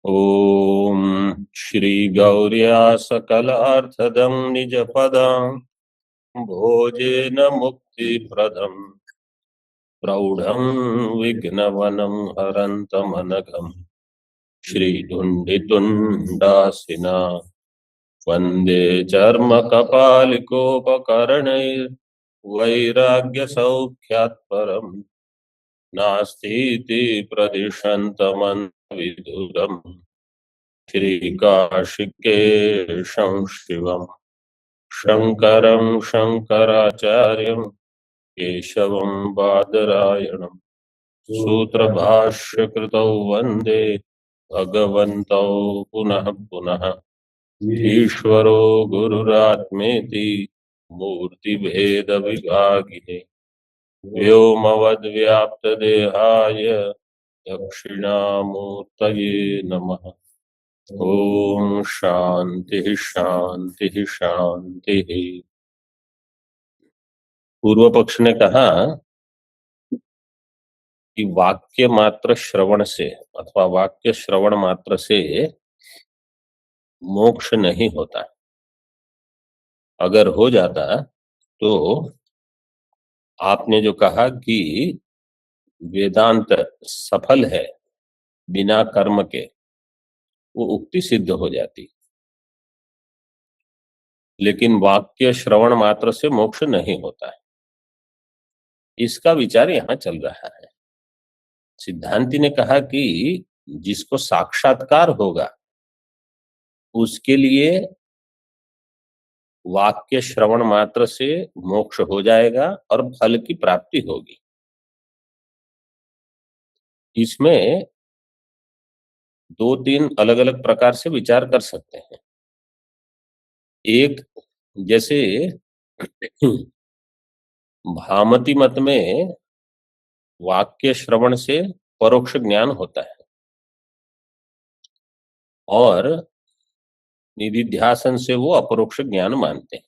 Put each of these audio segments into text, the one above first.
ओम श्री गौर्या सकलार्थदं निजपदं भोजेन मुक्तिप्रदं प्रौढं विघ्नवनं हरन्तमनघं श्रीधुण्डितुण्डासिना वन्दे चर्मकपालिकोपकरणैर्वैराग्यसौख्यात् नास्तीति प्रदिशन्तमन्विदुरम् श्रीकाशिकेशं शिवम् शङ्करं शङ्कराचार्यं केशवं बादरायणं सूत्रभाष्यकृतौ वन्दे भगवन्तौ पुनः पुनः ईश्वरो गुरुरात्मेति मूर्तिभेदविभागिने व्योमवद्व्याप्तदेहाय दक्षिणामूर्तये नमः। ओम शांति शांति शांति। पूर्व पक्ष ने कहा कि वाक्य मात्र श्रवण से अथवा वाक्य श्रवण मात्र से मोक्ष नहीं होता। अगर हो जाता तो आपने जो कहा कि वेदांत सफल है बिना कर्म के, वो उक्ति सिद्ध हो जाती। लेकिन वाक्य श्रवण मात्र से मोक्ष नहीं होता है, इसका विचार यहां चल रहा है। सिद्धांति ने कहा कि जिसको साक्षात्कार होगा उसके लिए वाक्य श्रवण मात्र से मोक्ष हो जाएगा और फल की प्राप्ति होगी। इसमें दो तीन अलग अलग प्रकार से विचार कर सकते हैं। एक, जैसे भामती मत में वाक्य श्रवण से परोक्ष ज्ञान होता है और निधिध्यासन से वो अपरोक्ष ज्ञान मानते हैं।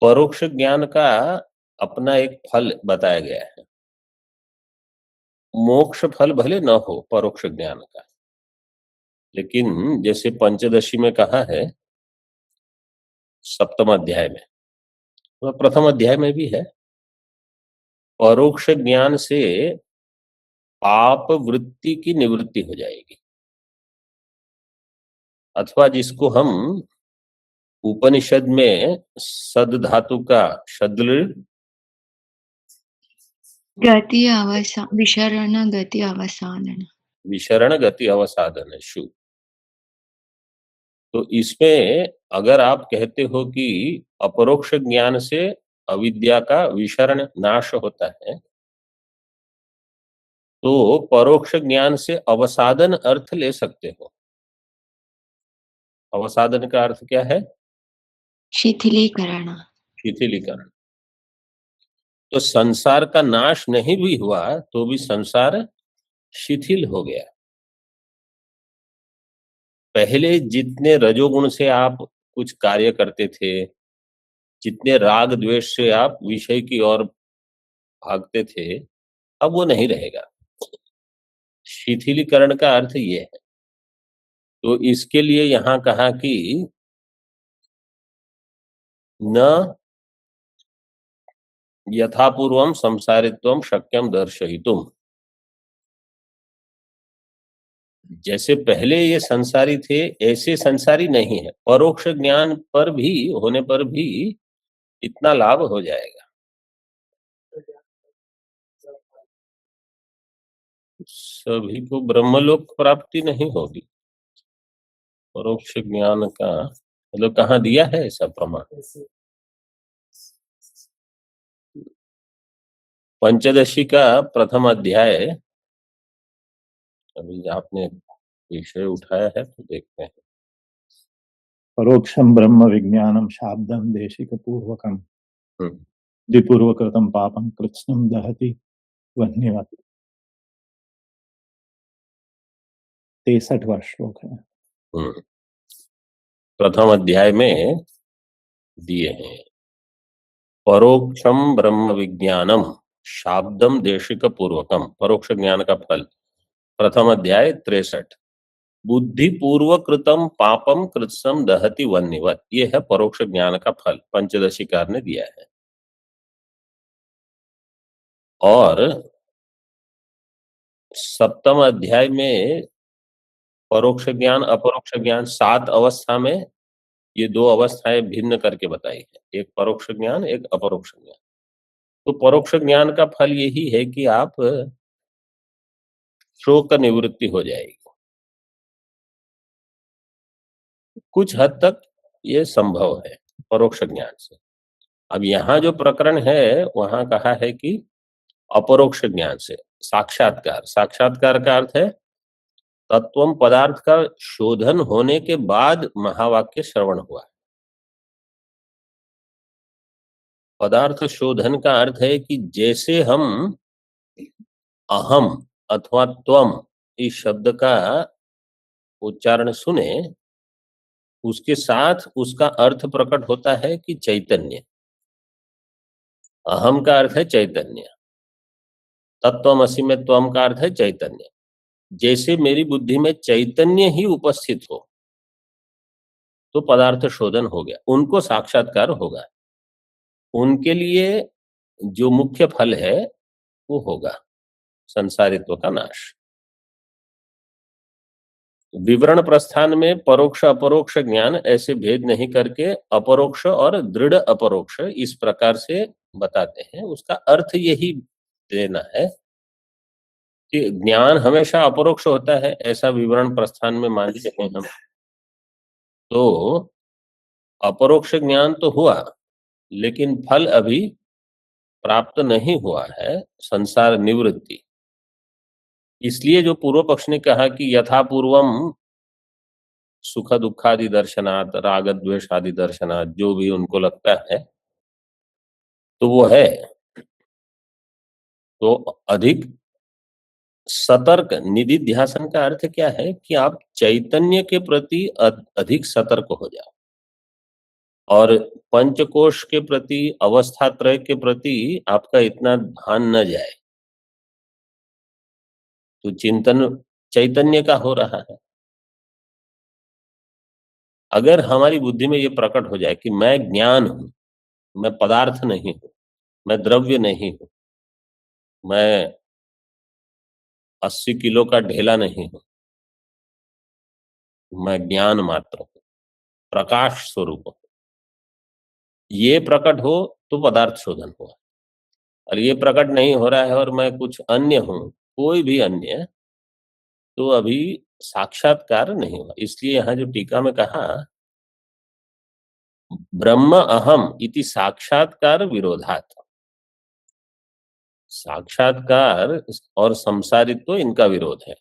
परोक्ष ज्ञान का अपना एक फल बताया गया है। मोक्ष फल भले न हो परोक्ष ज्ञान का, लेकिन जैसे पंचदशी में कहा है सप्तम अध्याय में, तो प्रथम अध्याय में भी है, परोक्ष ज्ञान से पाप वृत्ति की निवृत्ति हो जाएगी। अथवा जिसको हम उपनिषद में सद धातु का शद्ल गति अवसान, विशरण गति अवसानन, विशरण गति अवसाधन शु। तो इसमें अगर आप कहते हो कि अपरोक्ष ज्ञान से अविद्या का विशरण नाश होता है, तो परोक्ष ज्ञान से अवसाधन अर्थ ले सकते हो। अवसाधन का अर्थ क्या है? शिथिलीकरण। शिथिलीकरण। तो संसार का नाश नहीं भी हुआ तो भी संसार शिथिल हो गया। पहले जितने रजोगुण से आप कुछ कार्य करते थे, जितने राग द्वेष से आप विषय की ओर भागते थे, अब वो नहीं रहेगा। शिथिलीकरण का अर्थ ये है। तो इसके लिए यहां कहा कि न यथापूर्वम संसारित्वम शक्यम दर्शयितुम। जैसे पहले ये संसारी थे ऐसे संसारी नहीं है। परोक्ष ज्ञान पर भी होने पर भी इतना लाभ हो जाएगा। सभी को ब्रह्मलोक प्राप्ति नहीं होगी। परोक्ष ज्ञान का मतलब कहाँ दिया है ऐसा प्रमाण? पंचदशी का प्रथम अध्याय। अभी आपने विषय उठाया है तो देखते हैं। परोक्षम ब्रह्म विज्ञानम शाब्दम देशिक पूर्वकम द्विपूर्वकृतम पापम कृत्स्नम दहति वह्निवत्। 63वां श्लोक है। प्रथम अध्याय में दिए हैं परोक्षम ब्रह्म विज्ञानम शाब्दम देशिक पूर्वकम, परोक्ष ज्ञान का फल। प्रथम अध्याय 63। बुद्धि पूर्व कृतम पापम कृत्सम दहति वन्यवत, ये है परोक्ष ज्ञान का फल, पंचदशीकार ने दिया है। और सप्तम अध्याय में परोक्ष ज्ञान अपरोक्ष ज्ञान 7 अवस्था में ये 2 अवस्थाएं भिन्न करके बताई है, एक परोक्ष ज्ञान एक अपरोक्ष ज्ञान। तो परोक्ष ज्ञान का फल यही है कि आप शोक निवृत्ति हो जाएगी। कुछ हद तक ये संभव है परोक्ष ज्ञान से। अब यहाँ जो प्रकरण है वहां कहा है कि अपरोक्ष ज्ञान से साक्षात्कार, साक्षात्कार का अर्थ है तत्वम पदार्थ का शोधन होने के बाद महावाक्य श्रवण हुआ। पदार्थ शोधन का अर्थ है कि जैसे हम अहम अथवा त्वम इस शब्द का उच्चारण सुने, उसके साथ उसका अर्थ प्रकट होता है कि चैतन्य। अहम का अर्थ है चैतन्य, तत्वमसि में त्वम का अर्थ है चैतन्य। जैसे मेरी बुद्धि में चैतन्य ही उपस्थित हो तो पदार्थ शोधन हो गया, उनको साक्षात्कार होगा। उनके लिए जो मुख्य फल है वो होगा संसारित्व का नाश। विवरण प्रस्थान में परोक्ष अपरोक्ष ज्ञान ऐसे भेद नहीं करके अपरोक्ष और दृढ़ अपरोक्ष इस प्रकार से बताते हैं। उसका अर्थ यही देना है कि ज्ञान हमेशा अपरोक्ष होता है, ऐसा विवरण प्रस्थान में मानते हैं हम। तो अपरोक्ष ज्ञान तो हुआ लेकिन फल अभी प्राप्त नहीं हुआ है, संसार निवृत्ति। इसलिए जो पूर्व पक्ष ने कहा कि यथा पूर्वम सुख दुखादि दर्शनात्, राग द्वेष आदि दर्शनात्, जो भी उनको लगता है तो वो है, तो अधिक सतर्क निधिध्यासन का अर्थ क्या है कि आप चैतन्य के प्रति अधिक सतर्क हो जाओ और पंचकोश के प्रति, अवस्थात्रय के प्रति आपका इतना ध्यान न जाए। तो चिंतन चैतन्य का हो रहा है। अगर हमारी बुद्धि में ये प्रकट हो जाए कि मैं ज्ञान हूं, मैं पदार्थ नहीं हूं, मैं द्रव्य नहीं हूं, मैं 80 किलो का ढेला नहीं हूं, मैं ज्ञान मात्र हूं, प्रकाश स्वरूप हूं, ये प्रकट हो तो पदार्थ शोधन हुआ। और ये प्रकट नहीं हो रहा है और मैं कुछ अन्य हूं, कोई भी अन्य, तो अभी साक्षात्कार नहीं हुआ। इसलिए यहां जो टीका में कहा ब्रह्म अहम इति साक्षात्कार विरोधात, साक्षात्कार और संसारित्व इनका विरोध है।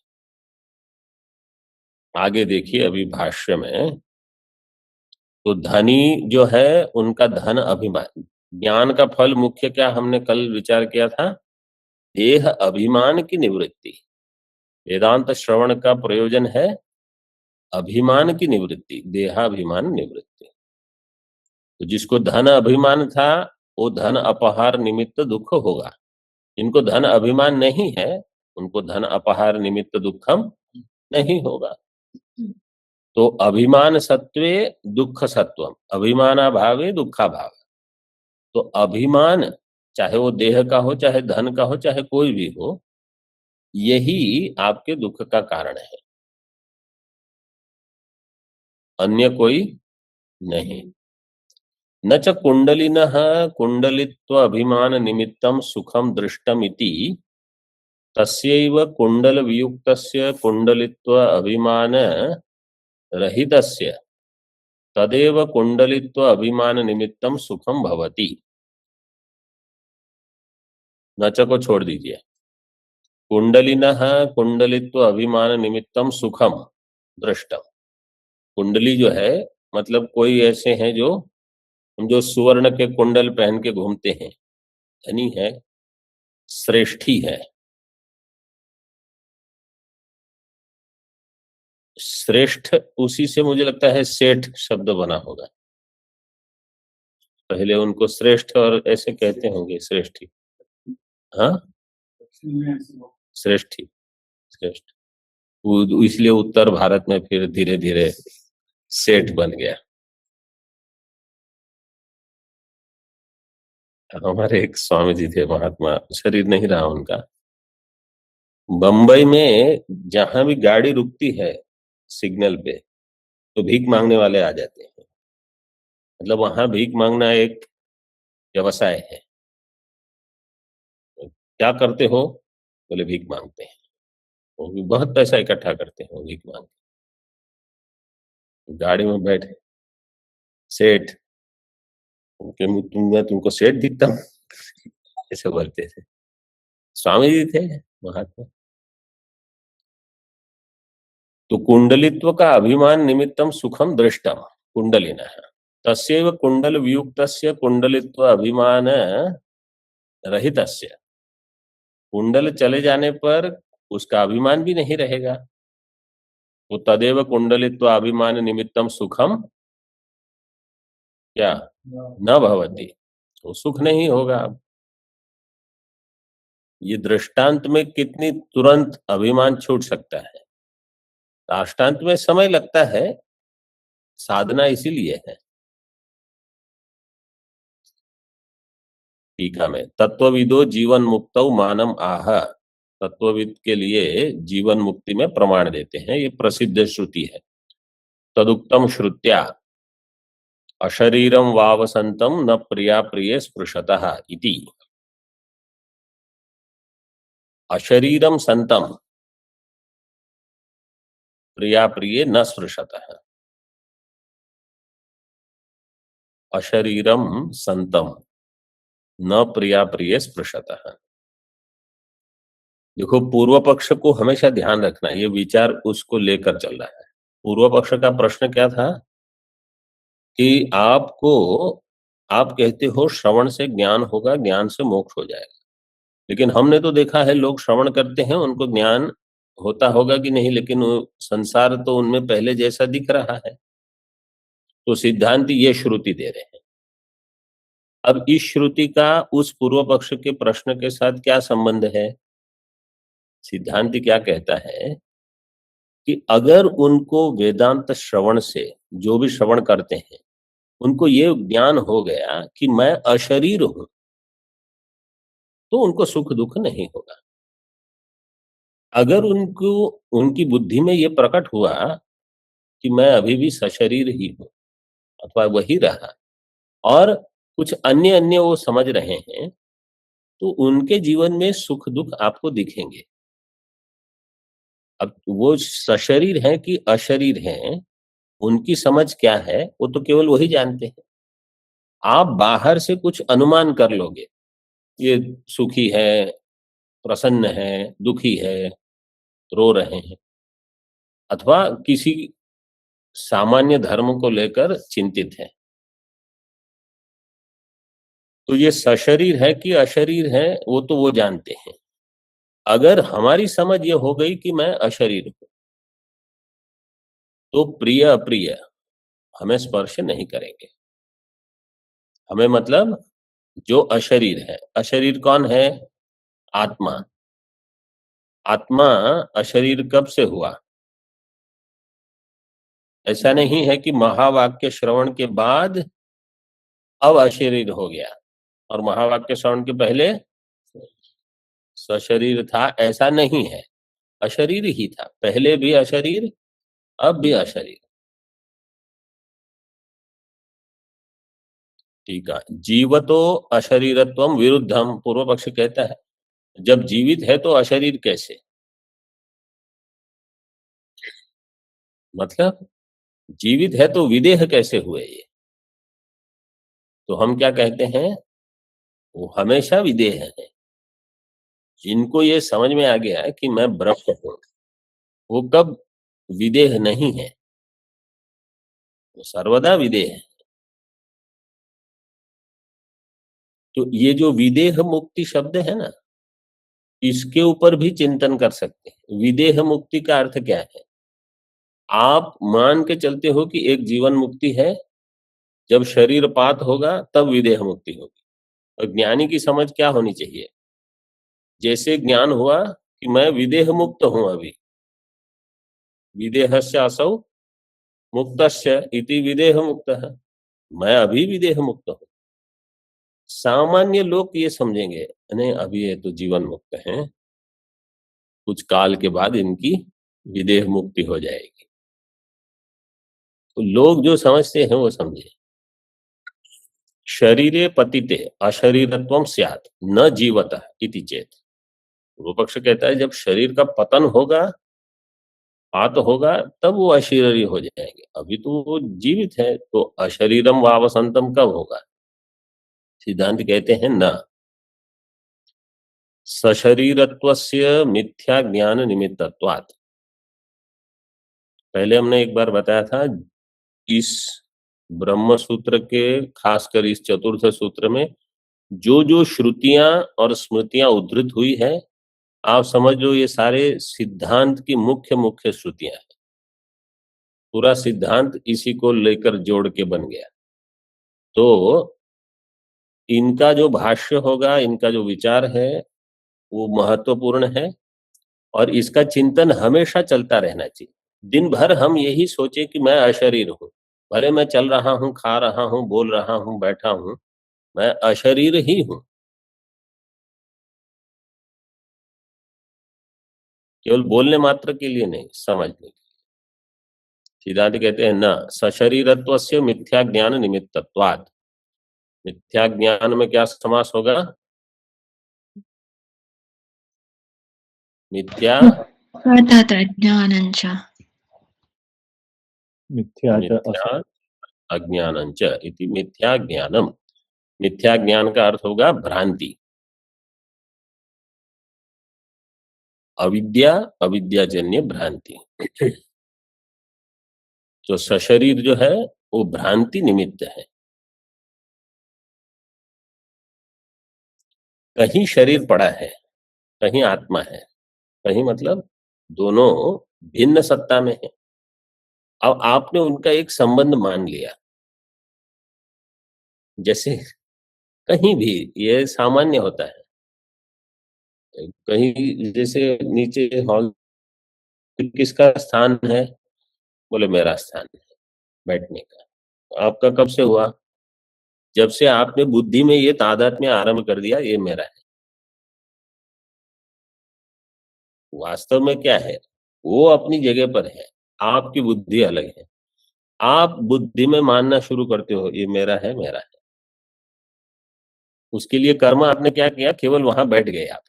आगे देखिए अभी भाष्य में, तो धनी जो है उनका धन अभिमान, ज्ञान का फल मुख्य क्या हमने कल विचार किया था, देह अभिमान की निवृत्ति। वेदांत श्रवण का प्रयोजन है अभिमान की निवृत्ति, देहाभिमान निवृत्ति। तो जिसको धन अभिमान था वो धन अपहार निमित्त दुख होगा, जिनको धन अभिमान नहीं है उनको धन अपहार निमित्त दुखम नहीं होगा। तो अभिमान सत्वे दुख सत्वम, अभिमानाभावे दुखाभाव। तो अभिमान चाहे वो देह का हो, चाहे धन का हो, चाहे कोई भी हो, यही आपके दुख का कारण है, अन्य कोई नहीं। न च कुंडलिनः कुंडलित्व अभिमान निमित्तम सुखम दृष्टमिति तस्यैव कुंडल वियुक्तस्य कुंडलित्व अभिमान रहितस्य तदेव कुंडलित्व अभिमान निमित्तम सुखम भवति। नच को छोड़ दीजिए। कुंडलिनः कुंडलित्व अभिमान निमित्तम सुखम दृष्टम। कुंडली जो है मतलब कोई ऐसे हैं जो सुवर्ण के कुंडल पहन के घूमते हैं, धनी है, श्रेष्ठी है। श्रेष्ठ उसी से मुझे लगता है सेठ शब्द बना होगा, पहले उनको श्रेष्ठ और ऐसे कहते होंगे, श्रेष्ठी। हाँ, श्रेष्ठी, श्रेष्ठ। इसलिए उत्तर भारत में फिर धीरे धीरे सेठ बन गया। हमारे एक स्वामी जी थे, महात्मा, शरीर नहीं रहा उनका। बंबई में जहां भी गाड़ी रुकती है सिग्नल पे, तो भीख मांगने वाले आ जाते हैं। मतलब वहां भीख मांगना एक व्यवसाय है। क्या करते हो? बोले भीख मांगते हैं। वो भी बहुत पैसा इकट्ठा करते हैं वो भीख मांग के। गाड़ी में बैठे, सेठ, मैं तुमको सेठ दिखता हूँ ऐसे बोलते थे। स्वामी जी थे महात्मा। तो कुंडलित्व का अभिमान निमित्तम सुखम दृष्टम कुंडलिनः तस्यैव कुंडल वियुक्तस्य कुंडलित्व अभिमान रहितस्य। कुंडल चले जाने पर उसका अभिमान भी नहीं रहेगा। तो तदेव कुंडलित्व अभिमान निमित्तम सुखम क्या न भवति, तो सुख नहीं होगा। ये दृष्टांत में कितनी तुरंत अभिमान छूट सकता है। दृष्टांत में समय लगता है, साधना इसीलिए है। टीका में तत्वविदो जीवन मुक्तौ मानम आह, तत्वविद के लिए जीवन मुक्ति में प्रमाण देते हैं। ये प्रसिद्ध श्रुति है। तदुक्तम श्रुत्या अशरीरम वावसंतम न प्रिया प्रिय स्पृशतः इति। अशरीरम संतम प्रिया प्रिय न स्पृशतः। अशरीरम संतम न प्रिया प्रिय स्पृशतः। देखो, पूर्व पक्ष को हमेशा ध्यान रखना, ये विचार उसको लेकर चल रहा है। पूर्व पक्ष का प्रश्न क्या था कि आप कहते हो श्रवण से ज्ञान होगा, ज्ञान से मोक्ष हो जाएगा। लेकिन हमने तो देखा है लोग श्रवण करते हैं, उनको ज्ञान होता होगा कि नहीं, लेकिन संसार तो उनमें पहले जैसा दिख रहा है। तो सिद्धांत ये श्रुति दे रहे हैं। अब इस श्रुति का उस पूर्व पक्ष के प्रश्न के साथ क्या संबंध है? सिद्धांत क्या कहता है कि अगर उनको वेदांत श्रवण से, जो भी श्रवण करते हैं, उनको ये ज्ञान हो गया कि मैं अशरीर हूं, तो उनको सुख दुख नहीं होगा। अगर उनको, उनकी बुद्धि में ये प्रकट हुआ कि मैं अभी भी सशरीर ही हूं अथवा वही रहा, और कुछ अन्य अन्य वो समझ रहे हैं, तो उनके जीवन में सुख दुख आपको दिखेंगे। अब वो सशरीर हैं कि अशरीर हैं, उनकी समझ क्या है वो तो केवल वही जानते हैं। आप बाहर से कुछ अनुमान कर लोगे, ये सुखी है, प्रसन्न है, दुखी है, रो रहे हैं, अथवा किसी सामान्य धर्म को लेकर चिंतित है। तो ये सशरीर है कि अशरीर है वो तो वो जानते हैं। अगर हमारी समझ ये हो गई कि मैं अशरीर हूं, तो प्रिय अप्रिय हमें स्पर्श नहीं करेंगे। हमें मतलब जो अशरीर है, अशरीर कौन है? आत्मा। आत्मा अशरीर कब से हुआ? ऐसा नहीं है कि महावाक्य श्रवण के बाद अब अशरीर हो गया और महावाक्य श्रवण के पहले सशरीर था, ऐसा नहीं है। अशरीर ही था, पहले भी अशरीर, अब भी अशरीर। ठीक है। जीवतो अशरीरत्वम विरुद्धम, पूर्व पक्ष कहता है जब जीवित है तो अशरीर कैसे? मतलब जीवित है तो विदेह कैसे हुए ये? तो हम क्या कहते हैं, वो हमेशा विदेह है। जिनको ये समझ में आ गया कि मैं ब्रह्म हूं, वो कब विदेह नहीं है, वो सर्वदा विदेह है। तो ये जो विदेह मुक्ति शब्द है ना, इसके ऊपर भी चिंतन कर सकते हैं। विदेह मुक्ति का अर्थ क्या है? आप मान के चलते हो कि एक जीवन मुक्ति है, जब शरीर पात होगा तब विदेह मुक्ति होगी। और ज्ञानी की समझ क्या होनी चाहिए? जैसे ज्ञान हुआ कि मैं विदेह मुक्त हूं अभी, विदेहस्य असौ मुक्तस्य इति विदेह मुक्तः, मैं अभी विदेह मुक्त हूं। सामान्य लोग ये समझेंगे नहीं अभी ये तो जीवन मुक्त हैं, कुछ काल के बाद इनकी विदेह मुक्ति हो जाएगी। तो लोग जो समझते हैं वो समझे। शरीरे पतिते अशरीरत्वम स्यात् न जीवतः इति चेत। वो पक्ष कहता है जब शरीर का पतन होगा, पात होगा, तब वो अशरीरी हो जाएंगे। अभी तो वो जीवित है, तो अशरीरम वावसंतम कब होगा? सिद्धांत कहते हैं न सशरीरत्वस्य मिथ्या ज्ञान निमित्तत्वात्। पहले हमने एक बार बताया था, इस ब्रह्म सूत्र के खासकर इस चतुर्थ सूत्र में जो जो श्रुतियां और स्मृतियां उद्धृत हुई है, आप समझ लो ये सारे सिद्धांत की मुख्य मुख्य श्रुतियां हैं। पूरा सिद्धांत इसी को लेकर जोड़ के बन गया। तो इनका जो भाष्य होगा, इनका जो विचार है वो महत्वपूर्ण है और इसका चिंतन हमेशा चलता रहना चाहिए। दिन भर हम यही सोचे कि मैं अशरीर हूं, भले मैं चल रहा हूं, खा रहा हूं, बोल रहा हूं, बैठा हूं, मैं अशरीर ही हूं। केवल बोलने मात्र के लिए नहीं, समझने के लिए। सिद्धांत कहते हैं न सशरीरत्वस्य मिथ्या ज्ञान निमित्तत्वात्। मिथ्या ज्ञान में क्या समास होगा? मिथ्या तत् अज्ञानञ्च मिथ्या च मिथ्या अज्ञानञ्च इति मिथ्या ज्ञानम। मिथ्या ज्ञान का अर्थ होगा भ्रांति, अविद्या, अविद्याजन्य भ्रांति। तो सशरीर जो है वो भ्रांति निमित्त है। कहीं शरीर पड़ा है, कहीं आत्मा है, कहीं मतलब दोनों भिन्न सत्ता में है। अब आपने उनका एक संबंध मान लिया। जैसे कहीं भी ये सामान्य होता है, कहीं जैसे नीचे हॉल किसका स्थान है? बोले मेरा स्थान है बैठने का। आपका कब से हुआ? जब से आपने बुद्धि में ये तादात्म्य आरंभ कर दिया, ये मेरा है। वास्तव में क्या है? वो अपनी जगह पर है, आपकी बुद्धि अलग है। आप बुद्धि में मानना शुरू करते हो ये मेरा है, मेरा है। उसके लिए कर्म आपने क्या किया? केवल वहां बैठ गए आप।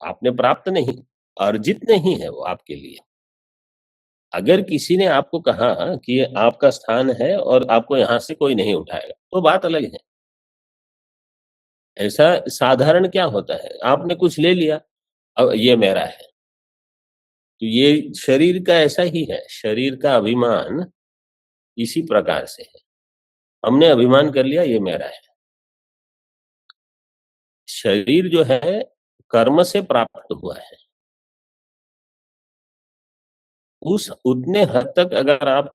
आपने प्राप्त नहीं, अर्जित नहीं है वो आपके लिए। अगर किसी ने आपको कहा कि ये आपका स्थान है और आपको यहां से कोई नहीं उठाएगा, तो बात अलग है। ऐसा साधारण क्या होता है, आपने कुछ ले लिया, अब ये मेरा है। तो ये शरीर का ऐसा ही है, शरीर का अभिमान इसी प्रकार से है। हमने अभिमान कर लिया ये मेरा है। शरीर जो है कर्म से प्राप्त हुआ है। उस उतने हद तक अगर आप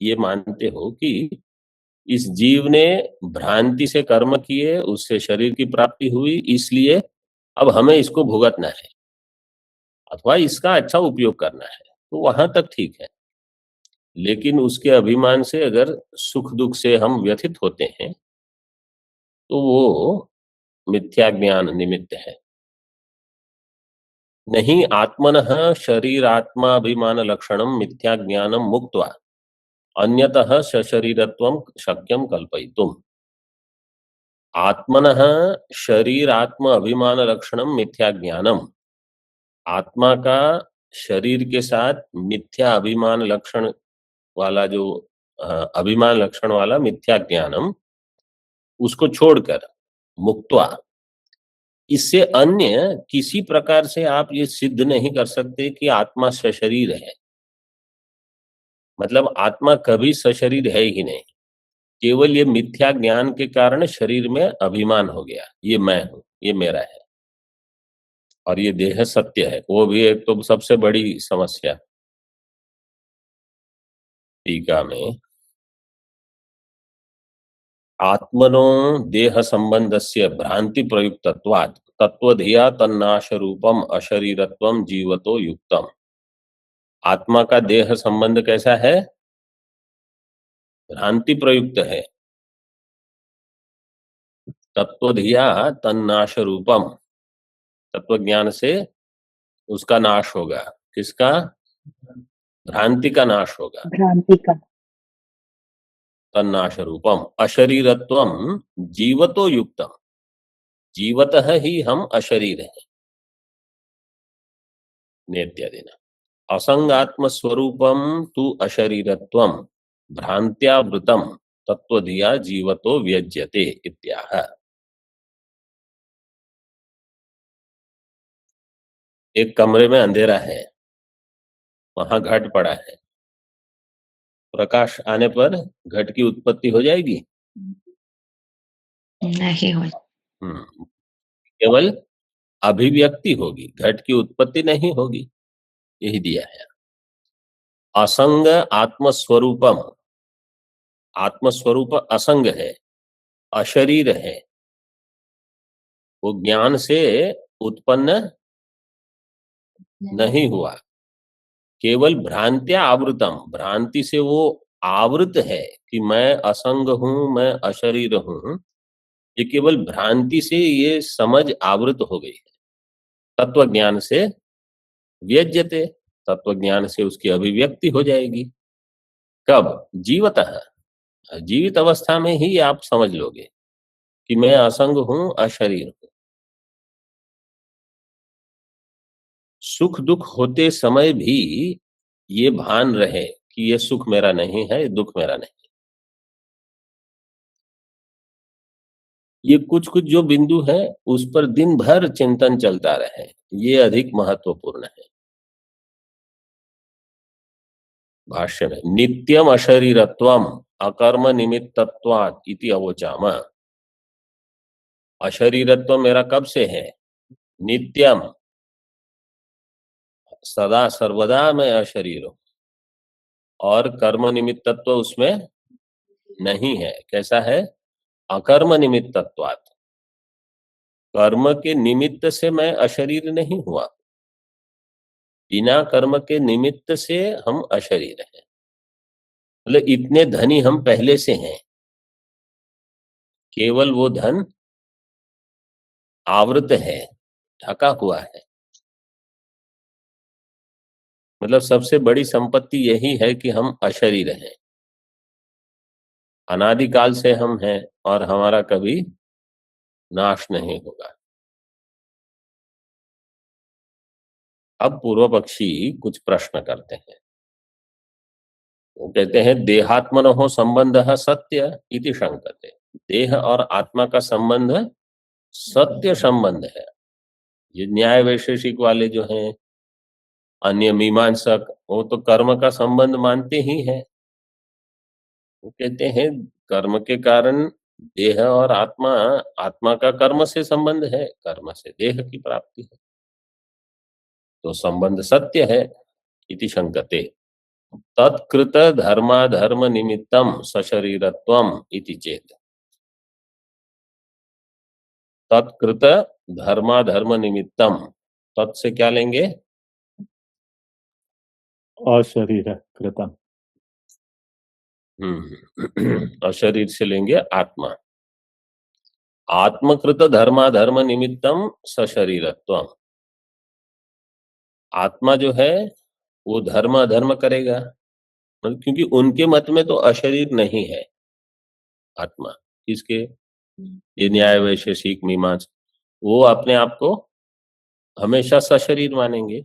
ये मानते हो कि इस जीव ने भ्रांति से कर्म किए, उससे शरीर की प्राप्ति हुई, इसलिए अब हमें इसको भुगतना है अथवा इसका अच्छा उपयोग करना है, तो वहां तक ठीक है। लेकिन उसके अभिमान से अगर सुख दुख से हम व्यथित होते हैं, तो वो मिथ्या ज्ञान निमित्त है। नहीं आत्मनः शरीरात्माभिमान लक्षणम मिथ्या ज्ञानम मुक्त्वा अन्यतः सशरीरत्वम शक्यम कल्पयितुम। आत्मनः शरीरात्म अभिमान लक्षणम मिथ्या ज्ञानम। आत्मा का शरीर के साथ मिथ्या अभिमान लक्षण वाला जो अभिमान लक्षण वाला मिथ्या ज्ञानम, उसको छोड़कर मुक्त्वा, इससे अन्य किसी प्रकार से आप ये सिद्ध नहीं कर सकते कि आत्मा सशरीर है। मतलब आत्मा कभी सशरीर है ही नहीं। केवल ये मिथ्या ज्ञान के कारण शरीर में अभिमान हो गया, ये मैं हूं, ये मेरा है और ये देह सत्य है। वो भी एक तो सबसे बड़ी समस्या। टीका में आत्मनो देह संबंधस्य भ्रांति प्रयुक्तत्वात् तत्वधिया तन्नाश रूपम अशरीरत्वम जीवतो युक्तम। आत्मा का देह संबंध कैसा है? भ्रांति प्रयुक्त है। तत्वधिया तन्नाश रूपम, तत्व ज्ञान से उसका नाश होगा। किसका? भ्रांति का नाश होगा। भ्रांति का। तन्नाश रूपम अशरीरत्वम जीवतो युक्तम, जीवतः ही हम अशरीर हैं। नेत्यादिना असंगात्म स्वरूपम तु अशरीरत्वम भ्रांत्यावृतम तत्वधिया जीवतो व्यज्यते इत्याह। एक कमरे में अंधेरा है, वहां घट पड़ा है, प्रकाश आने पर घट की उत्पत्ति हो जाएगी? नहीं हो। केवल अभिव्यक्ति होगी, घट की उत्पत्ति नहीं होगी। यही दिया है। असंग आत्मस्वरूपम, आत्मस्वरूप असंग है, अशरीर है, वो ज्ञान से उत्पन्न नहीं हुआ। केवल भ्रांत्या आवृतम, भ्रांति से वो आवृत है कि मैं असंग हूं, मैं अशरीर हूं। ये केवल भ्रांति से ये समझ आवृत हो गई है। तत्व ज्ञान से व्यज्यते, तत्व ज्ञान से उसकी अभिव्यक्ति हो जाएगी। कब? जीवतः, जीवित अवस्था में ही आप समझ लोगे कि मैं असंग हूं, अशरीर हूं। सुख दुख होते समय भी ये भान रहे कि ये सुख मेरा नहीं है, ये दुख मेरा नहीं। ये कुछ कुछ जो बिंदु है उस पर दिन भर चिंतन चलता रहे, ये अधिक महत्वपूर्ण है। भाष्य में नित्यम अशरीरत्वम अकर्म निमित्तत्वात् इति अवोचाम। अशरीरत्व मेरा कब से है? नित्यम, सदा सर्वदा मैं अशरीर हूं। और कर्म निमित्तत्व उसमें नहीं है। कैसा है? अकर्म निमित्तत्वात्, कर्म के निमित्त से मैं अशरीर नहीं हुआ। बिना कर्म के निमित्त से हम अशरीर हैं। मतलब इतने धनी हम पहले से हैं, केवल वो धन आवृत है, ढका हुआ है। मतलब सबसे बड़ी संपत्ति यही है कि हम अशरीर हैं, अनादिकाल से हम हैं और हमारा कभी नाश नहीं होगा। अब पूर्व पक्षी कुछ प्रश्न करते हैं। वो कहते हैं देहात्मनो संबंध सत्य इति शंकते, देह और आत्मा का संबंध सत्य संबंध है। ये न्याय वैशेषिक वाले जो हैं, अन्य मीमांसक, वो तो कर्म का संबंध मानते ही हैं। वो कहते हैं कर्म के कारण देह और आत्मा, आत्मा का कर्म से संबंध है, कर्म से देह की प्राप्ति है, तो संबंध सत्य है। इति शंकते तत्कृत धर्माधर्म निमित्तम सशरीरत्वम इति चेत। तत्कृत धर्माधर्म निमित्तम, तत् से क्या लेंगे? अशरीर कृतम। अशरीर से लेंगे आत्मा। आत्मकृत धर्माधर्म निमित्तम सशरीरत्वम, आत्मा जो है वो धर्म अधर्म करेगा, क्योंकि उनके मत में तो अशरीर नहीं है आत्मा। किसके? ये न्याय वैशेषिक मीमांस, वो अपने आप को हमेशा सशरीर मानेंगे।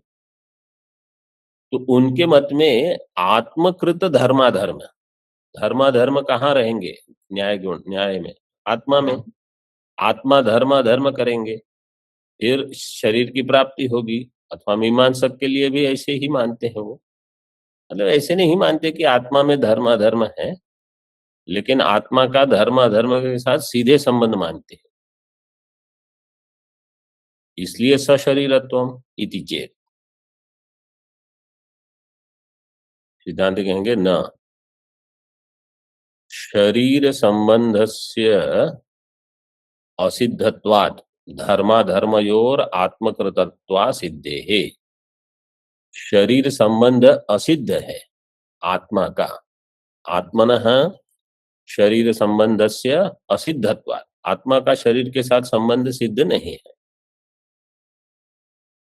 तो उनके मत में आत्मकृत धर्माधर्म, धर्माधर्म कहाँ रहेंगे? न्याय गुण, न्याय में, आत्मा में। आत्मा धर्माधर्म करेंगे, फिर शरीर की प्राप्ति होगी। अथवा मीमांसक के लिए भी ऐसे ही मानते हैं वो। मतलब ऐसे नहीं मानते कि आत्मा में धर्म अधर्म है, लेकिन आत्मा का धर्म अधर्म के साथ सीधे संबंध मानते हैं। इसलिए सशरीरत्वम इति चेत। सिद्धांत कहेंगे न, शरीर संबंधस्य असिद्धत्वात् धर्माधर्मयोर आत्मकृतत्वा सिद्धेः। शरीर संबंध असिद्ध है आत्मा का। आत्मनः शरीर संबंधस्य असिद्धत्वात्, आत्मा का शरीर के साथ संबंध सिद्ध नहीं है।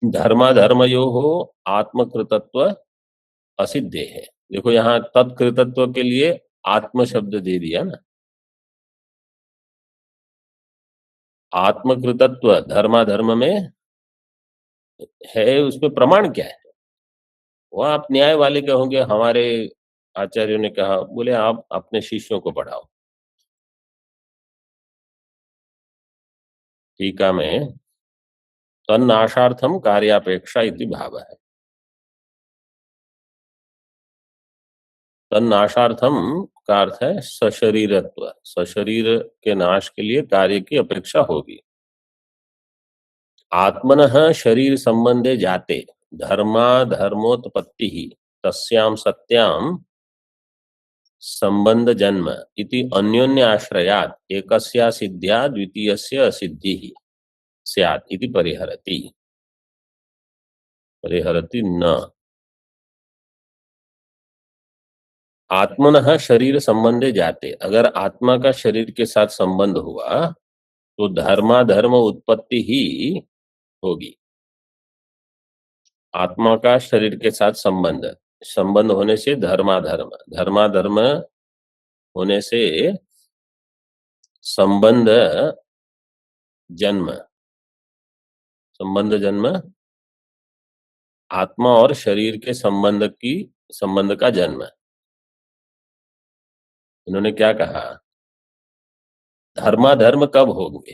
धर्माधर्मयोः आत्मकृतत्व असिद्धे है। देखो यहाँ तत्कृतत्व के लिए आत्म शब्द दे दिया ना। आत्मकृतत्व धर्माधर्म में है, उसमें प्रमाण क्या है? वो आप न्याय वाले कहोगे, हमारे आचार्यों ने कहा, बोले आप अपने शिष्यों को पढ़ाओ। टीका में तन्नाशार्थम कार्यापेक्षा इति भाव है। तन्नाशार्थम का अर्थ है सशरीरत्व, सशरीर के नाश के लिए कार्य की अपेक्षा होगी। आत्मनः शरीर संबंधे जाते धर्माधर्मोत्पत्ति तस्याम सत्याम संबंध जन्म इति अन्योन्य आश्रयात् एकस्या सिद्ध्या द्वितीयस्य असिद्धिः स्यात् इति परिहरति। परिहरति न। आत्मनः शरीर संबंधे जाते, अगर आत्मा का शरीर के साथ संबंध हुआ तो धर्माधर्म उत्पत्ति ही होगी। आत्मा का शरीर के साथ संबंध, संबंध होने से धर्माधर्म, धर्माधर्म होने से संबंध जन्म, संबंध जन्म आत्मा और शरीर के संबंध का जन्म। इन्होंने क्या कहा? धर्माधर्म कब होंगे?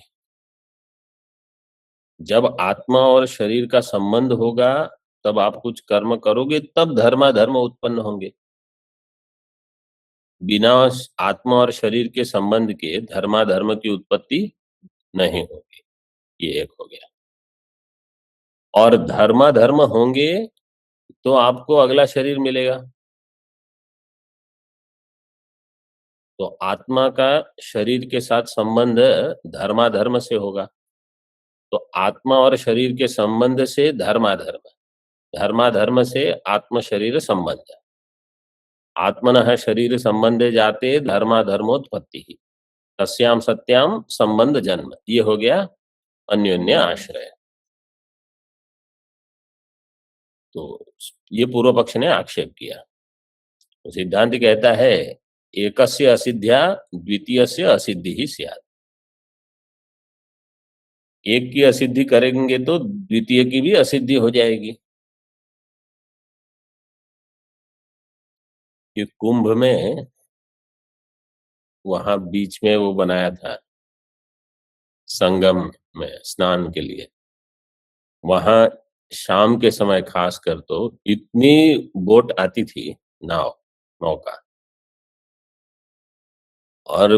जब आत्मा और शरीर का संबंध होगा, तब आप कुछ कर्म करोगे, तब धर्माधर्म उत्पन्न होंगे। बिना आत्मा और शरीर के संबंध के धर्माधर्म की उत्पत्ति नहीं होगी। ये एक हो गया। और धर्माधर्म होंगे तो आपको अगला शरीर मिलेगा। तो आत्मा का शरीर के साथ संबंध धर्माधर्म से होगा, तो आत्मा और शरीर के संबंध से धर्माधर्म, धर्माधर्म से आत्म शरीर संबंध, आत्मनः शरीर संबंधे जाते धर्माधर्मोत्पत्ति तस्याम सत्याम संबंध जन्म। ये हो गया अन्योन्य आश्रय। तो ये पूर्व पक्ष ने आक्षेप किया। तो सिद्धांत कहता है एकस्य असिद्ध्या द्वितीयस्य असिद्धि ही स्यात्। एक की असिद्धि करेंगे तो द्वितीय की भी असिद्धि हो जाएगी। ये कुंभ में वहां बीच में वो बनाया था संगम में स्नान के लिए, वहां शाम के समय खास कर तो इतनी बोट आती थी, नौका, और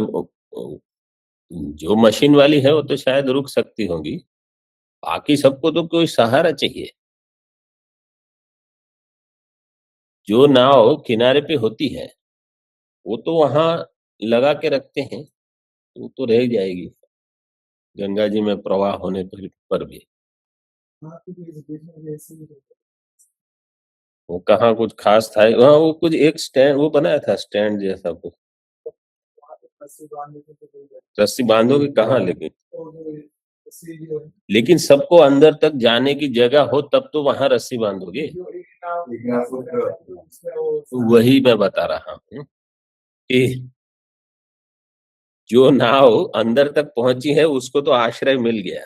जो मशीन वाली है वो तो शायद रुक सकती होगी, बाकी सबको तो कोई सहारा चाहिए। जो नाव किनारे पे होती है वो तो वहां लगा के रखते हैं, वो तो रह जाएगी गंगा जी में प्रवाह होने पर भी। वो कहाँ कुछ खास था वहाँ, वो कुछ एक स्टैंड वो बनाया था, स्टैंड जैसा कुछ। रस्सी बांधोगे कहाँ? लेकिन सबको अंदर तक जाने की जगह हो तब तो वहां रस्सी बांधोगे। वही मैं बता रहा हूँ कि जो नाव अंदर तक पहुंची है उसको तो आश्रय मिल गया,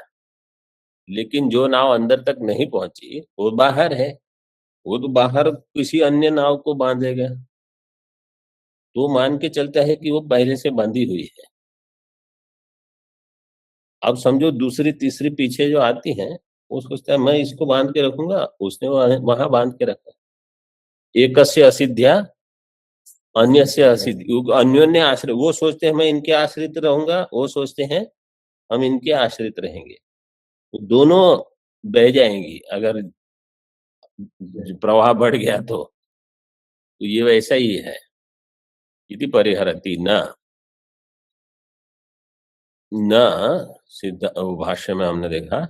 लेकिन जो नाव अंदर तक नहीं पहुंची वो बाहर है, वो तो बाहर किसी अन्य नाव को बांधेगा। तो मान के चलता है कि वो पहले से बंधी हुई है। अब समझो दूसरी तीसरी पीछे जो आती हैं, वो सोचता है मैं इसको बांध के रखूंगा, उसने वहां बांध के रखा। एकस्य असिद्ध्या अन्यस्य असिद्धि, अन्योन्य आश्रित। वो सोचते हैं मैं इनके आश्रित रहूंगा, वो सोचते हैं हम इनके आश्रित रहेंगे, तो दोनों बह जाएंगी अगर प्रवाह बढ़ गया तो ये वैसा ही है। इति परिहरति न सिद्ध भाष्य में हमने देखा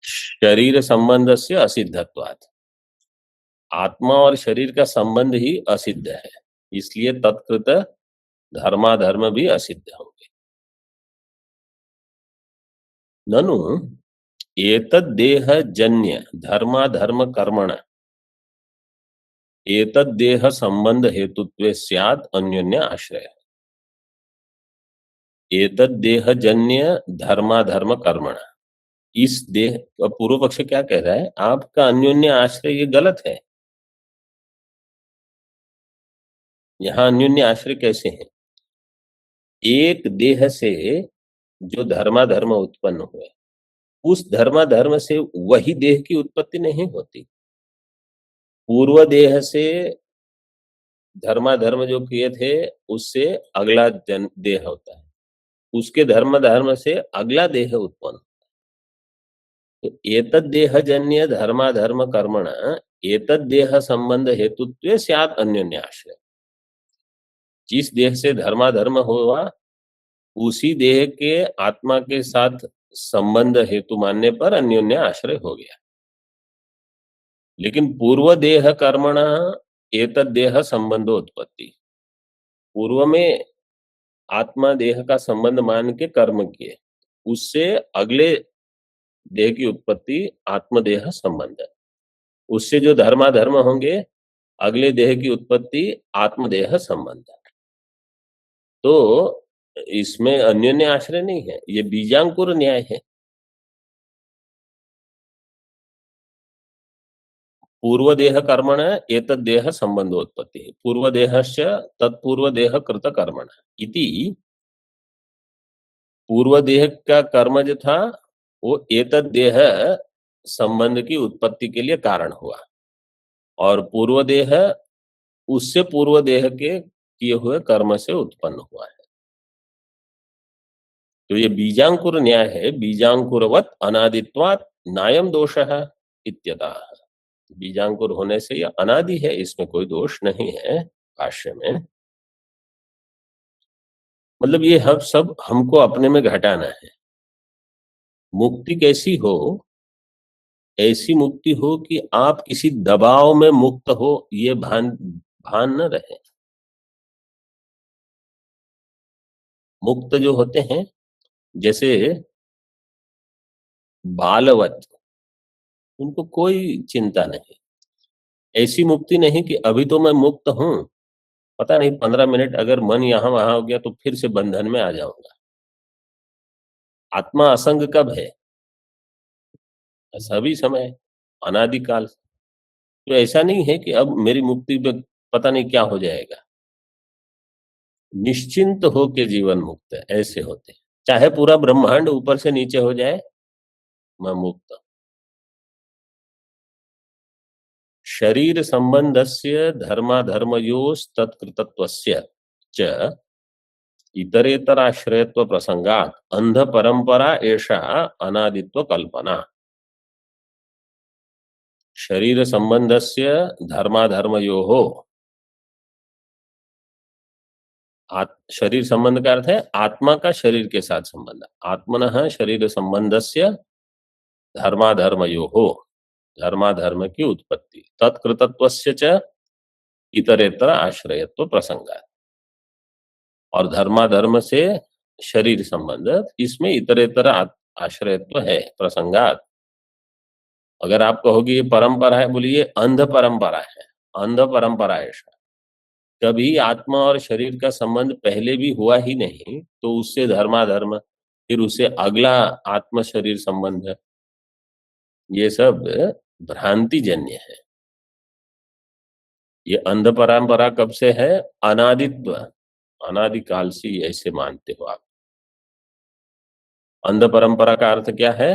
शरीर संबंध से असिद्धत्वात्, आत्मा और शरीर का संबंध ही असिद्ध है, इसलिए तत्कृत धर्माधर्म भी असिद्ध होंगे। ननु एतद्देह जन्य धर्माधर्म कर्मण एतद्देह संबंध हेतुत्वे स्यात् अन्योन्य आश्रय। एतद्देह जन्य धर्माधर्म कर्मण, इस देह का पूर्व पक्ष क्या कह रहा है, आपका अन्योन्य आश्रय ये गलत है। यहाँ अन्योन्य आश्रय कैसे है? एक देह से जो धर्माधर्म उत्पन्न हुए, उस धर्माधर्म से वही देह की उत्पत्ति नहीं होती। पूर्व देह से धर्माधर्म जो किए थे उससे अगला देह होता है, उसके धर्माधर्म से अगला देह उत्पन्न। तो एतद्देह जन्य धर्माधर्म कर्मण एतद्देह संबंध हेतुत्वे स्यात् अन्योन्य आश्रय। जिस देह से धर्माधर्म हुआ उसी देह के आत्मा के साथ संबंध हेतु मानने पर अन्योन्य आश्रय हो गया। लेकिन पूर्व देह कर्मण एतद्देह संबंधोत्पत्ति, पूर्व में आत्मा देह का संबंध मान के कर्म किए, उससे अगले देह की उत्पत्ति आत्मदेह संबंध, उससे जो धर्माधर्म होंगे अगले देह की उत्पत्ति आत्मदेह संबंध। तो इसमें अन्योन्य आश्रय नहीं है, ये बीजांकुर न्याय है। पूर्वदेह कर्मण एतद्देह संबंधोत्पत्ति पूर्वदेहस्य तत्पूर्वदेह कृत कर्मण इति, पूर्वदेह का कर्म जो था वो एतद्देह संबंध की उत्पत्ति के लिए कारण हुआ, और पूर्वदेह उससे पूर्वदेह के किए हुए कर्म से उत्पन्न हुआ है। तो ये बीजांकुर न्याय है, बीजांकुरवत अनादित्वात् नायम दोषः इत्यतः। बीजांकुर होने से यह अनादि है, इसमें कोई दोष नहीं है। भाष्य में मतलब ये हम सब हमको अपने में घटाना है। मुक्ति कैसी हो? ऐसी मुक्ति हो कि आप किसी दबाव में मुक्त हो, ये भान न रहे। मुक्त जो होते हैं जैसे बालवत, उनको कोई चिंता नहीं। ऐसी मुक्ति नहीं कि अभी तो मैं मुक्त हूं, पता नहीं 15 मिनट अगर मन यहां वहां हो गया तो फिर से बंधन में आ जाऊंगा। आत्मा असंग कब है? सभी समय, अनादिकाल। तो ऐसा नहीं है कि अब मेरी मुक्ति पे पता नहीं क्या हो जाएगा। निश्चिंत हो के जीवन मुक्त है, ऐसे होते हैं। चाहे पूरा ब्रह्मांड ऊपर से नीचे हो जाए, मैं मुक्त। शरीर संबंधस्य धर्माधर्मयोस्तत्कृतत्वस्य च इतरेतराश्रयत्व प्रसंगात् अंध परंपरा एषा अनादित्व कल्पना। शरीर संबंधस्य धर्माधर्मयोः, शरीर संबंध का अर्थ है आत्मा का शरीर के साथ संबंध। आत्मनः शरीर संबंधस्य धर्माधर्मयोः, धर्माधर्म की उत्पत्ति, तत्कृतत्वस्य च इतरेतर आश्रयत्व प्रसंगात्, और धर्माधर्म से शरीर संबंध, इसमें इतरेतर आश्रयत्व है प्रसंगात। अगर आप कहोगे ये परंपरा है, बोलिए अंध परंपरा है। अंध परंपरा ऐसा, कभी आत्मा और शरीर का संबंध पहले भी हुआ ही नहीं, तो उससे धर्माधर्म, फिर उससे अगला आत्म शरीर संबंध, ये सब भ्रांति जन्य है। ये अंध परंपरा कब से है? अनादित्व, अनादिकाल से ऐसे मानते हो आप। अंध परंपरा का अर्थ क्या है?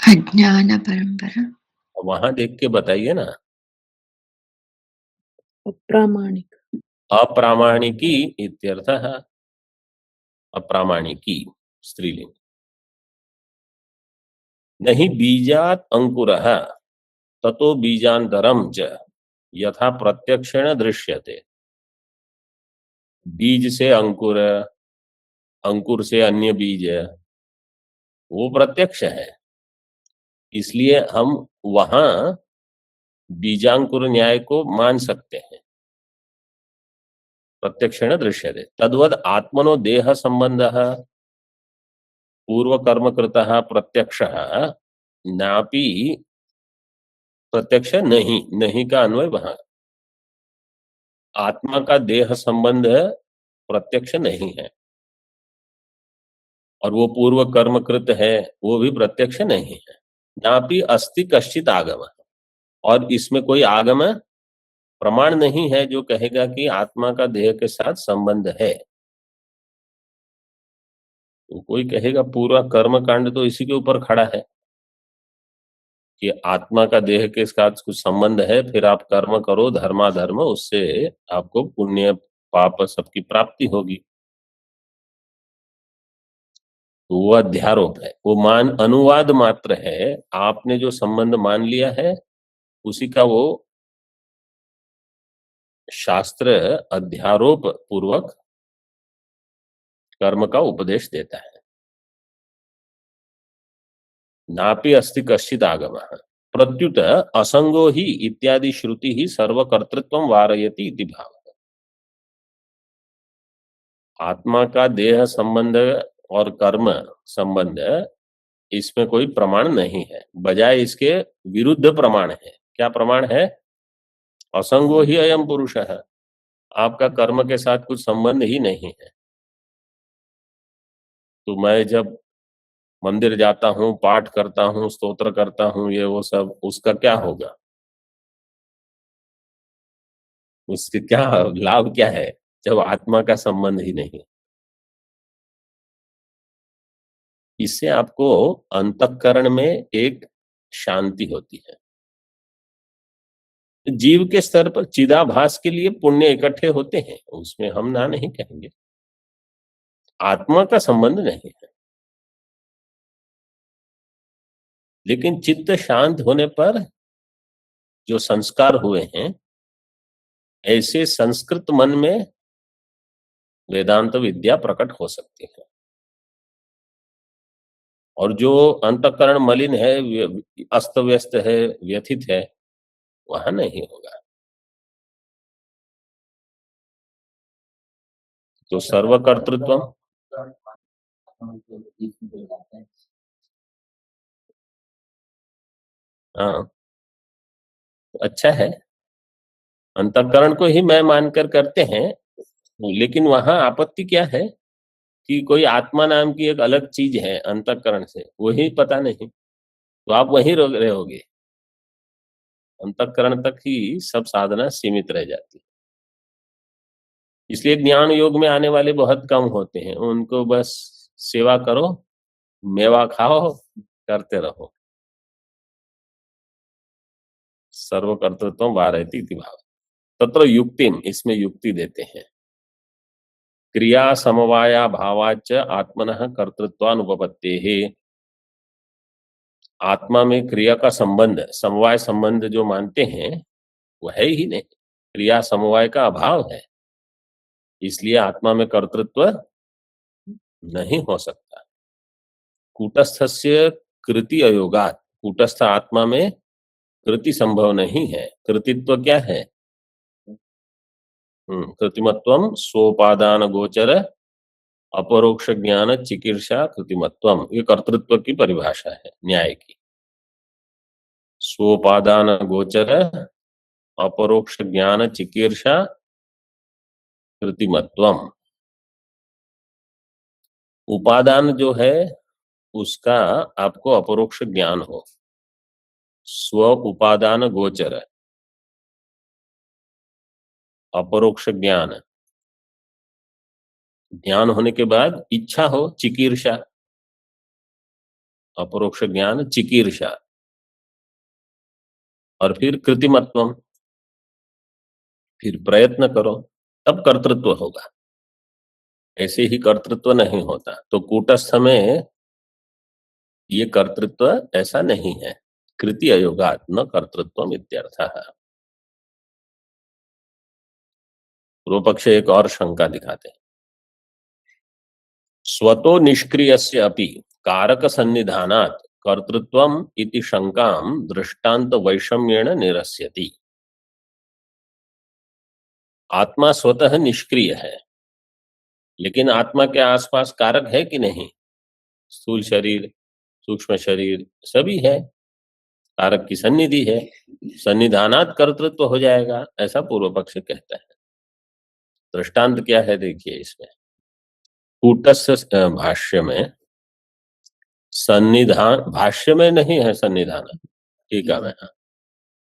अज्ञान परंपरा। वहां देख के बताइए ना। अप्रामाणिक, अप्रामाणिकी इत्यर्थः। अप्रामाणिकी स्त्रीलिंग। नहीं बीजात अंकुरः ततो बीजांतरम च यथा प्रत्यक्षेण दृश्यते। बीज से अंकुर, अंकुर से अन्य बीज, वो प्रत्यक्ष है। इसलिए हम वहां बीजांकुर न्याय को मान सकते हैं। प्रत्यक्षेण दृश्यते तद्वद आत्मनो देह संबंधः पूर्व कर्म कृतः प्रत्यक्षः नापि प्रत्यक्ष नहीं, नहीं का अन्वय वहां आत्मा का देह संबंध प्रत्यक्ष नहीं है, और वो पूर्व कर्मकृत है वो भी प्रत्यक्ष नहीं है। नापि अस्ति कश्चित आगम, और इसमें कोई आगम प्रमाण नहीं है जो कहेगा कि आत्मा का देह के साथ संबंध है। तो कोई कहेगा पूरा कर्म कांड तो इसी के ऊपर खड़ा है कि आत्मा का देह के साथ कुछ संबंध है, फिर आप कर्म करो धर्माधर्म, उससे आपको पुण्य पाप सबकी प्राप्ति होगी। तो वो अध्यारोप है, वो मान अनुवाद मात्र है। आपने जो संबंध मान लिया है उसी का वो शास्त्र अध्यारोप पूर्वक कर्म का उपदेश देता है। नापि अस्ति कश्चित् आगमः प्रत्युत असंगो ही इत्यादि श्रुति ही सर्वकर्तृत्वं वारयति इति भावः। आत्मा का देह संबंध और कर्म संबंध इसमें कोई प्रमाण नहीं है, बजाय इसके विरुद्ध प्रमाण है। क्या प्रमाण है? असंगो ही अयम पुरुषः, आपका कर्म के साथ कुछ संबंध ही नहीं है। तो मैं जब मंदिर जाता हूँ, पाठ करता हूँ, स्तोत्र करता हूँ, ये वो सब, उसका क्या होगा? उसके क्या लाभ क्या है जब आत्मा का संबंध ही नहीं? इससे आपको अंतःकरण में एक शांति होती है। जीव के स्तर पर चिदाभास के लिए पुण्य इकट्ठे होते हैं, उसमें हम ना नहीं कहेंगे, आत्मा का संबंध नहीं है। लेकिन चित्त शांत होने पर जो संस्कार हुए हैं, ऐसे संस्कृत मन में वेदांत विद्या प्रकट हो सकती है। और जो अंतःकरण मलिन है, अस्त व्यस्त है, व्यथित है, वहां नहीं होगा। तो सर्वकर्तृत्व, हाँ अच्छा है, अंतःकरण को ही मैं मानकर करते हैं। लेकिन वहां आपत्ति क्या है कि कोई आत्मा नाम की एक अलग चीज है अंतःकरण से, वही पता नहीं, तो आप वहीं रहोगे। अंतःकरण तक ही सब साधना सीमित रह जाती है। इसलिए ज्ञान योग में आने वाले बहुत कम होते हैं, उनको बस सेवा करो, मेवा खाओ, करते रहो। सर्वकर्तृत्व वारयति इति भाव। तत्र युक्तिम, इसमें युक्ति देते हैं। क्रिया समवाया भावाच आत्मनः कर्तृत्वानुपपत्तेः, आत्मा में क्रिया का संबंध, समवाय संबंध जो मानते हैं वो है ही नहीं, क्रिया समवाय का अभाव है, इसलिए आत्मा में कर्तृत्व नहीं हो सकता। कूटस्थस्य कृति अयोगात, कूटस्थ आत्मा में कृति संभव नहीं है। कृतित्व क्या है? कृतिमत्वम स्वोपादान गोचर अपरोक्ष ज्ञान चिकीर्षा कृतिमत्वम, ये कर्तृत्व की परिभाषा है न्याय की। स्वोपादान गोचर अपरोक्ष ज्ञान चिकीर्षा कृतिमत्वम। उपादान जो है उसका आपको अपरोक्ष ज्ञान हो, स्व उपादान गोचर, अपरोक्ष ज्ञान, ज्ञान होने के बाद इच्छा हो, चिकीर्षा, अपरोक्ष ज्ञान चिकीर्षा, और फिर कृतिमत्वम, फिर प्रयत्न करो, तब कर्तृत्व होगा। ऐसे ही कर्तृत्व नहीं होता। तो कूटस्थ में ये कर्तृत्व ऐसा नहीं है। कृति अयोगात न कर्तृत्व इत्यर्थः। पूर्व पक्ष एक और शंका दिखाते हैं। स्वतो निष्क्रियस्य अपि कारक सन्निधानात् कर्तृत्वम इति शंकाम दृष्टांत वैषम्येण निरस्यति। आत्मा स्वतः निष्क्रिय है, लेकिन आत्मा के आसपास कारक है कि नहीं? स्थूल शरीर, सूक्ष्म शरीर सभी है, कारक की सन्निधि है, सन्निधानात कर्तृत्व हो जाएगा, ऐसा पूर्व पक्ष कहता है। दृष्टांत क्या है देखिए इसमें। कूटस्थ भाष्य में सन्निधान, भाष्य में नहीं है सन्निधान, टीका में है।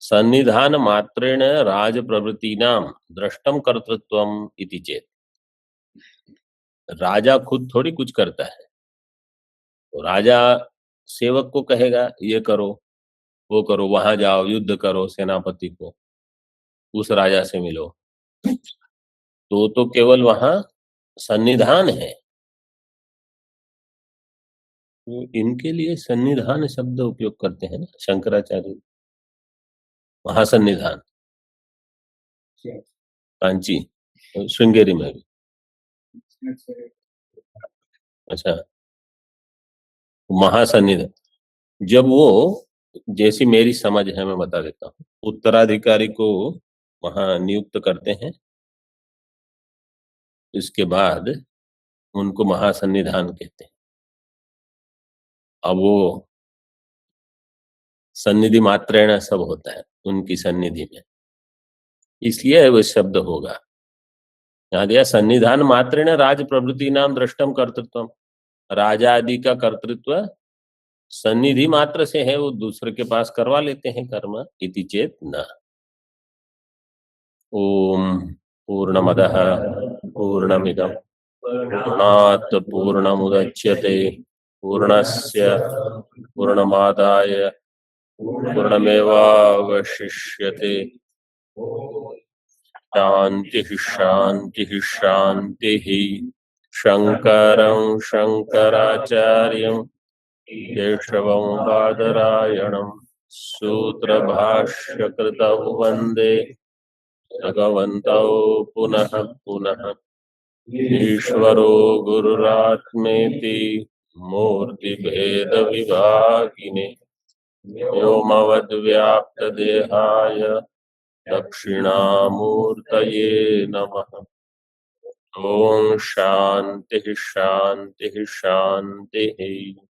सन्निधान मात्रेण राज प्रवृत्तिनाम दृष्टम कर्तृत्वम इति चेत। राजा खुद थोड़ी कुछ करता है, तो राजा सेवक को कहेगा ये करो, वो करो, वहां जाओ, युद्ध करो, सेनापति को, उस राजा से मिलो, तो केवल वहां सन्निधान है। तो इनके लिए सन्निधान शब्द उपयोग करते हैं ना शंकराचार्य, महासन्निधान, कांची, श्रृंगेरी में भी। अच्छा, महासन्निधान, जब वो, जैसी मेरी समझ है मैं बता देता हूँ, उत्तराधिकारी को वहां नियुक्त करते हैं, इसके बाद उनको महासन्निधान कहते हैं। अब वो सन्निधि मात्रेण सब होता है उनकी सन्निधि में, इसलिए वो शब्द होगा। यहाँ दिया सन्निधान मात्रेण राज प्रवृत्ति नाम दृष्टम कर्तृत्व, राजा आदि का कर्तृत्व सन्निधि मात्र से है, वो दूसरे के पास करवा लेते हैं कर्म, इति चेत न। ओम पूर्णमदः पूर्णमिदं पूर्णात् पूर्णमुदच्यते पूर्णस्य पूर्णमादाय पूर्णमेवावशिष्यते। शांति शांति शांति। शंकरं शंकराचार्यं केशवं बादरायणं सूत्रभाष्यकृतौ वन्दे भगवन्तौ पुनः पुनः। ईश्वरो गुरुरात्मेति मूर्तिभेदविभागिने व्योमवद्व्याप्तदेहाय दक्षिणामूर्तये नमः। ओम शांति शांति शांति।